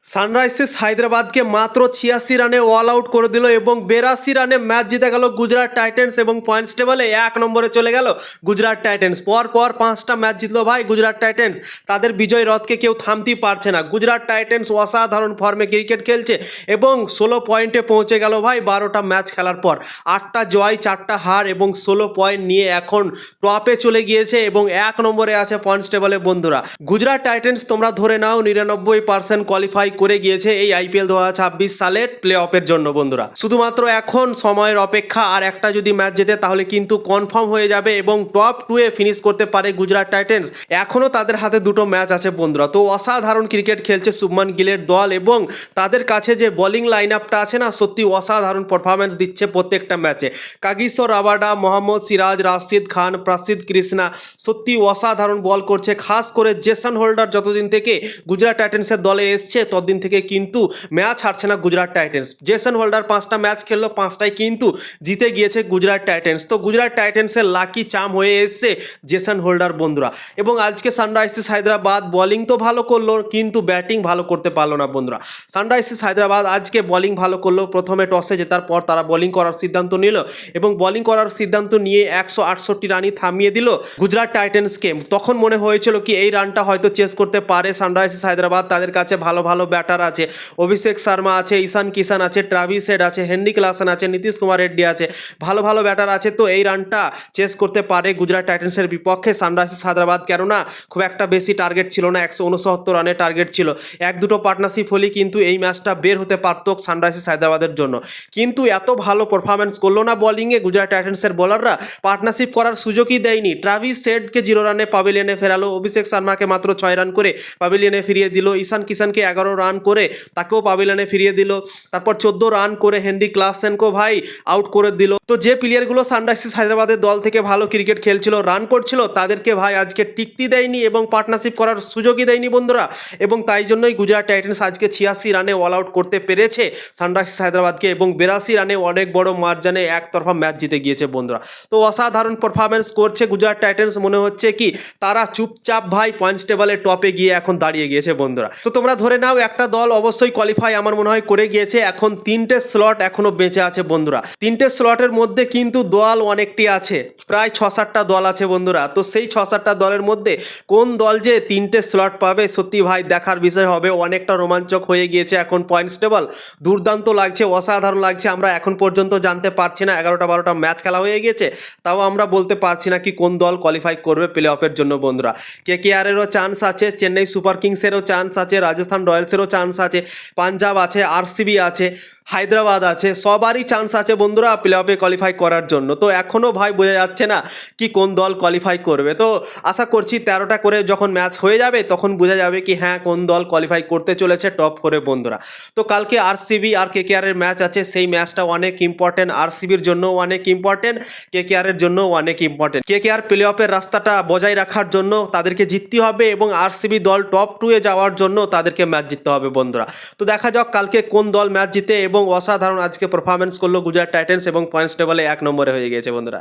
Sunrisers হায়দ্রাবাদকে মাত্র ৮৬ রানে all out করে দিল এবং ৮২ রানে ম্যাচ জিতে গেল গুজরাট টাইটেন্স এবং পয়েন্টস টেবলে ১ নম্বরে চলে গেল গুজরাট টাইটেন্স। পর ৫টা ম্যাচ জিতলো ভাই গুজরাট টাইটেন্স। তাদের বিজয় রথকে কেউ থামতেই পারছে না। গুজরাট টাইটেন্স অসাধারণ ফর্মে ক্রিকেট খেলছে এবং ১৬ পয়েন্টে পৌঁছে গেল ভাই ১২টা ম্যাচ খেলার পর। ৮টা জয় ৪টা হার এবং ১৬ পয়েন্ট নিয়ে এখন টপে চলে গিয়েছে এবং ১ নম্বরে আছে পয়েন্টস টেবলে বন্ধুরা। গুজরাট টাইটেন্স তোমরা ধরে নাও ৯৯% কোয়ালিফাই করে গিয়েছে এই আইপিএল ২০২৬ সালের প্লে অফের জন্য বন্ধুরা। শুধুমাত্র এখন সময়ের অপেক্ষা, আর একটা যদি ম্যাচ জেতে তাহলে কিন্তু কনফার্ম হয়ে যাবে এবং টপ 2-এ ফিনিশ করতে পারে গুজরাট টাইটেন্স। এখনও তাদের হাতে দুটো ম্যাচ আছে বন্ধুরা। তো অসাধারণ ক্রিকেট খেলছে শুভমান গিলের দল এবং তাদের কাছে যে বোলিং লাইন আপটা আছে না, সত্যি অসাধারণ পারফরমেন্স দিচ্ছে প্রত্যেকটা ম্যাচে। কাগিসো রাবাডা, মোহাম্মদ সিরাজ, রাশিদ খান, প্রসিদ্ধ কৃষ্ণা সত্যি অসাধারণ বল করছে। খাস করে জেসন হোল্ডার যতদিন থেকে গুজরাট টাইটেন্সের দলে এসছে ততদিন থেকে কিন্তু ম্যাচ হারছে না গুজরাট টাইটেন্স। জেসন হোল্ডার ৫টা ম্যাচ খেললো, ৫টাই কিন্তু জিতে গিয়েছে গুজরাট টাইটেন্স। তো গুজরাট টাইটেন্সের লাকি চাম হয়ে এসছে জেসন হোল্ডার বন্ধুরা। এবং আজকে সানরাইজার্স হায়দ্রাবাদ বোলিং তো ভালো করলো কিন্তু ব্যাটিং ভালো করতে পারলো না বন্ধুরা। সানরাইজার্স হায়দ্রাবাদ আজকে বোলিং ভালো করলো। প্রথমে টসে জেতার পর তারা বোলিং করার সিদ্ধান্ত নিল এবং বোলিং করার সিদ্ধান্ত নিয়ে ১৬৮ রানই থামিয়ে দিল গুজরাট টাইটেন্সকে। তখন মনে হয়েছিল কি এই রানটা হয়তো চেস করতে পারে সানরাইজার্স হায়দ্রাবাদ। তাদের কাছে ভালো ভালো ব্যাটার আছে, অভিষেক শর্মা আছে, ঈশান কিষান আছে, ট্রাভিস হেড আছে, হেনরি ক্লাসন আছে, নীতিশ কুমার রেড্ডি আছে, ভালো ভালো ব্যাটার আছে। তো এই রানটা চেস করতে পারে গুজরাট টাইটেন্সের বিপক্ষে সানরাইজার্স হায়দ্রাবাদ। কেননা খুব একটা বেশি টার্গেট ছিল না, ১৬৯ রানের টার্গেট ছিল। ১-২টো পার্টনারশিপ হলেই কিন্তু এই ম্যাচটা বের হতে পারত সানরাইজার্স হায়দ্রাবাদের জন্য। কিন্তু এত ভালো পারফরমেন্স করলো না বোলিংয়ে গুজরাট টাইটেন্সের বোলাররা, পার্টনারশিপ করার সুযোগই দেয়নি। ট্রাভিস হেডকে 0 রানে প্যাভিলিয়নে ফেরালো, অভিষেক শর্মাকে মাত্র ৬ রান করে প্যাভিলিয়নে ফিরিয়ে দিল, ঈশান কিষানকে ১১ রান করে তাকেও প্যাভিলিয়নে ফিরিয়ে দিল, তারপর ১৪ রান করে হেনরি ক্লাসেনকেও ভাই আউট করে দিল। তো যে প্লেয়ারগুলো সানরাইজার্স হায়দ্রাবাদের দল থেকে ভালো ক্রিকেট খেলছিল, রান করছিল, তাদেরকে ভাই আজকে টিকতে দেয়নি এবং পার্টনারশিপ করার সুযোগই দেয়নি বন্ধুরা। এবং তাই জন্যই গুজরাট টাইটেন্স আজকে ৮৬ রানে অল আউট করতে পেরেছে সানরাইজার্স হায়দ্রাবাদকে এবং ৮২ রানে অনেক বড় মার্জানে একতরফা ম্যাচ জিতে গিয়েছে বন্ধুরা। তো অসাধারণ পারফরমেন্স করছে গুজরাট টাইটেন্স। মনে হচ্ছে কি তারা চুপচাপ ভাই পয়েন্টস টেবলের টপে গিয়ে এখন দাঁড়িয়ে গিয়েছে বন্ধুরা। তো তোমরা ধরে নাও একটা দল অবশ্যই কোয়ালিফাই আমার মনে হয় করে গিয়েছে। এখন 3টে স্লট এখনো বেঁচে আছে বন্ধুরা। 3টে স্লটের মধ্যে কিন্তু দল অনেকটি আছে, প্রায় ৬-৭টা দল আছে বন্ধুরা। তো সেই ৬-৭টা দলের মধ্যে কোন দল যে 3টে স্লট পাবে সত্যি ভাই দেখার বিষয় হবে। অনেকটা রোমাঞ্চক হয়ে গিয়েছে এখন পয়েন্টস টেবল, দুর্দান্ত লাগছে, অসাধারণ লাগছে। আমরা এখন পর্যন্ত জানতে পারছি না, ১১টা-১২টা ম্যাচ খেলা হয়ে গেছে, তাও আমরা বলতে পারছি না কি কোন দল কোয়ালিফাই করবে প্লে অফের জন্য বন্ধুরা। কেকেআরেরও চান্স আছে, চেন্নাই সুপার কিংসেরও চান্স আছে, রাজস্থান রয়্যালসেরও চান্স আছে, পাঞ্জাব আছে, আরসিবি আছে, হায়দ্রাবাদ আছে, সবারই চান্স আছে বন্ধুরা প্লে অফে কোয়ালিফাই করার জন্য। তো এখনও ভাই বোঝা যাচ্ছে না কি কোন দল কোয়ালিফাই করবে। তো আশা করছি 13টা করে যখন ম্যাচ হয়ে যাবে তখন বোঝা যাবে কি হ্যাঁ কোন দল কোয়ালিফাই করতে চলেছে টপ 4-এ বন্ধুরা। তো কালকে আরসিবি আর কেকেআরের ম্যাচ আছে, সেই ম্যাচটা অনেক ইম্পর্টেন্ট। আরসিবির জন্য অনেক ইম্পর্টেন্ট, কেকেআরের জন্য অনেক ইম্পর্টেন্ট। কেকেআর প্লে অফের রাস্তাটা বজায় রাখার জন্য তাদেরকে জিততে হবে এবং আরসিবি দল টপ 2-এ যাওয়ার জন্য তাদেরকে ম্যাচ জিততে হবে বন্ধুরা। তো দেখা যাক কালকে কোন দল ম্যাচ জিতে এবং অসাধারণ আজকে পারফরমেন্স করলো গুজরাট টাইটেন্স এবং পয়েন্টস টেবলে ১ নম্বরে হয়ে গিয়েছে বন্ধুরা।